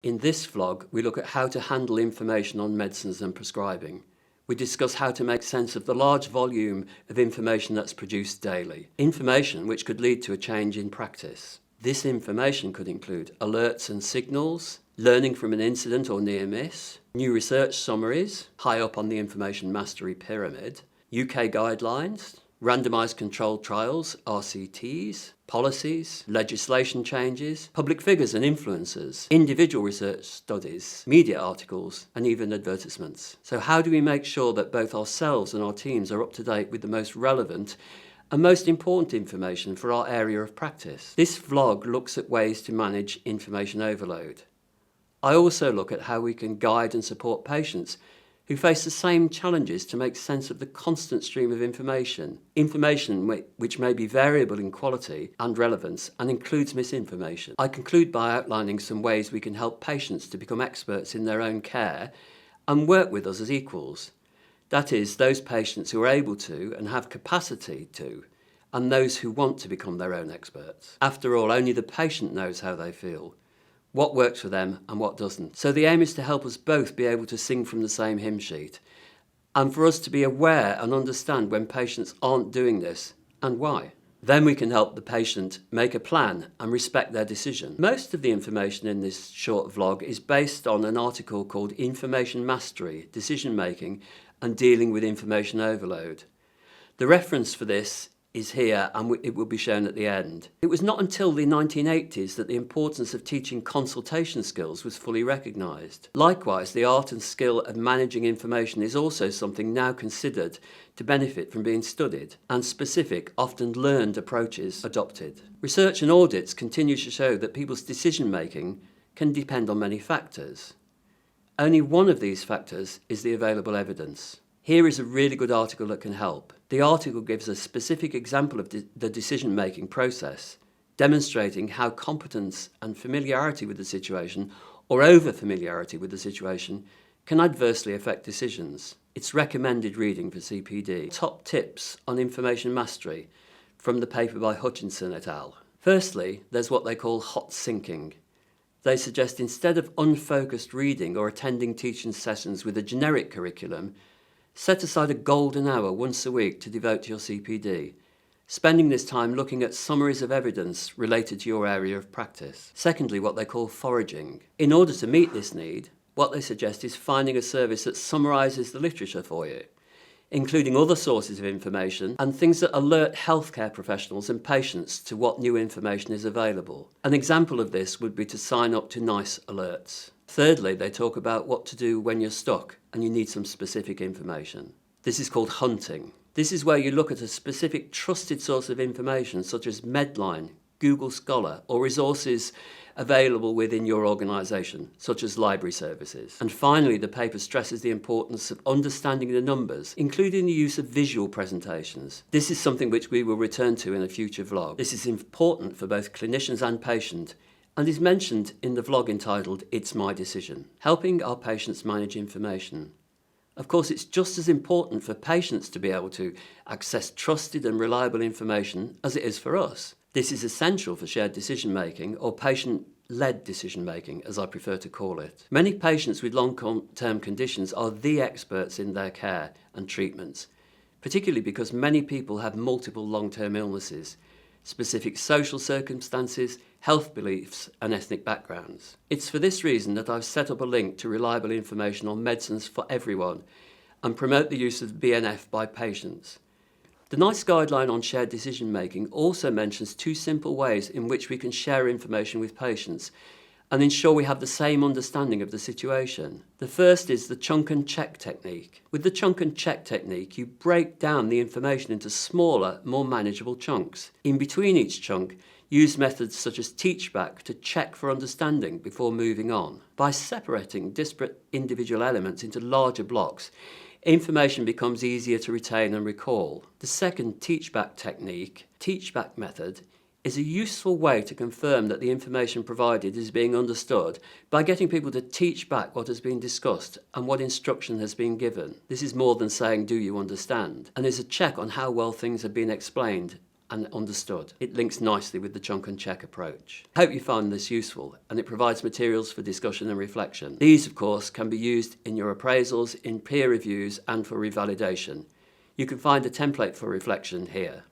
In this vlog, we look at how to handle information on medicines and prescribing. We discuss how to make sense of the large volume of information that's produced daily. Information which could lead to a change in practice. This information could include alerts and signals, learning from an incident or near miss, new research summaries, high up on the information mastery pyramid, UK guidelines, randomised controlled trials, RCTs, policies, legislation changes, public figures and influencers, individual research studies, media articles, and even advertisements. So how do we make sure that both ourselves and our teams are up to date with the most relevant and most important information for our area of practice? This vlog looks at ways to manage information overload. I also look at how we can guide and support patients who face the same challenges to make sense of the constant stream of information which may be variable in quality and relevance and includes misinformation. I conclude by outlining some ways we can help patients to become experts in their own care and work with us as equals. That is, those patients who are able to and have capacity to, and those who want to become their own experts. After all, only the patient knows how they feel, what works for them and what doesn't. So the aim is to help us both be able to sing from the same hymn sheet, and for us to be aware and understand when patients aren't doing this and why. Then we can help the patient make a plan and respect their decision. Most of the information in this short vlog is based on an article called Information Mastery, Decision Making and Dealing with Information Overload. The reference for this is here and it will be shown at the end. It was not until the 1980s that the importance of teaching consultation skills was fully recognised. Likewise, the art and skill of managing information is also something now considered to benefit from being studied, and specific, often learned approaches adopted. Research and audits continue to show that people's decision making can depend on many factors. Only one of these factors is the available evidence. Here is a really good article that can help. The article gives a specific example of the decision-making process, demonstrating how competence and familiarity with the situation, or over-familiarity with the situation, can adversely affect decisions. It's recommended reading for CPD. Top tips on information mastery from the paper by Hutchinson et al. Firstly, there's what they call hot syncing. They suggest instead of unfocused reading or attending teaching sessions with a generic curriculum, set aside a golden hour once a week to devote to your CPD, spending this time looking at summaries of evidence related to your area of practice. Secondly, what they call foraging. In order to meet this need, what they suggest is finding a service that summarises the literature for you, including other sources of information and things that alert healthcare professionals and patients to what new information is available. An example of this would be to sign up to NICE alerts. Thirdly, they talk about what to do when you're stuck and you need some specific information. This is called hunting. This is where you look at a specific trusted source of information such as Medline, Google Scholar, or resources available within your organisation, such as library services. And finally, the paper stresses the importance of understanding the numbers, including the use of visual presentations. This is something which we will return to in a future vlog. This is important for both clinicians and patient, and is mentioned in the vlog entitled It's My Decision. Helping our patients manage information. Of course, it's just as important for patients to be able to access trusted and reliable information as it is for us. This is essential for shared decision-making, or patient-led decision-making, as I prefer to call it. Many patients with long-term conditions are the experts in their care and treatments, particularly because many people have multiple long-term illnesses, specific social circumstances, health beliefs and ethnic backgrounds. It's for this reason that I've set up a link to reliable information on medicines for everyone and promote the use of BNF by patients. The NICE guideline on shared decision making also mentions two simple ways in which we can share information with patients and ensure we have the same understanding of the situation. The first is the chunk and check technique. With the chunk and check technique, you break down the information into smaller, more manageable chunks. In between each chunk, use methods such as teach back to check for understanding before moving on. By separating disparate individual elements into larger blocks, information becomes easier to retain and recall. The second teach back technique, teach back method, is a useful way to confirm that the information provided is being understood by getting people to teach back what has been discussed and what instruction has been given. This is more than saying, "Do you understand?" and is a check on how well things have been explained and understood. It links nicely with the chunk and check approach. I hope you find this useful, and it provides materials for discussion and reflection. These, of course, can be used in your appraisals, in peer reviews, and for revalidation. You can find a template for reflection here.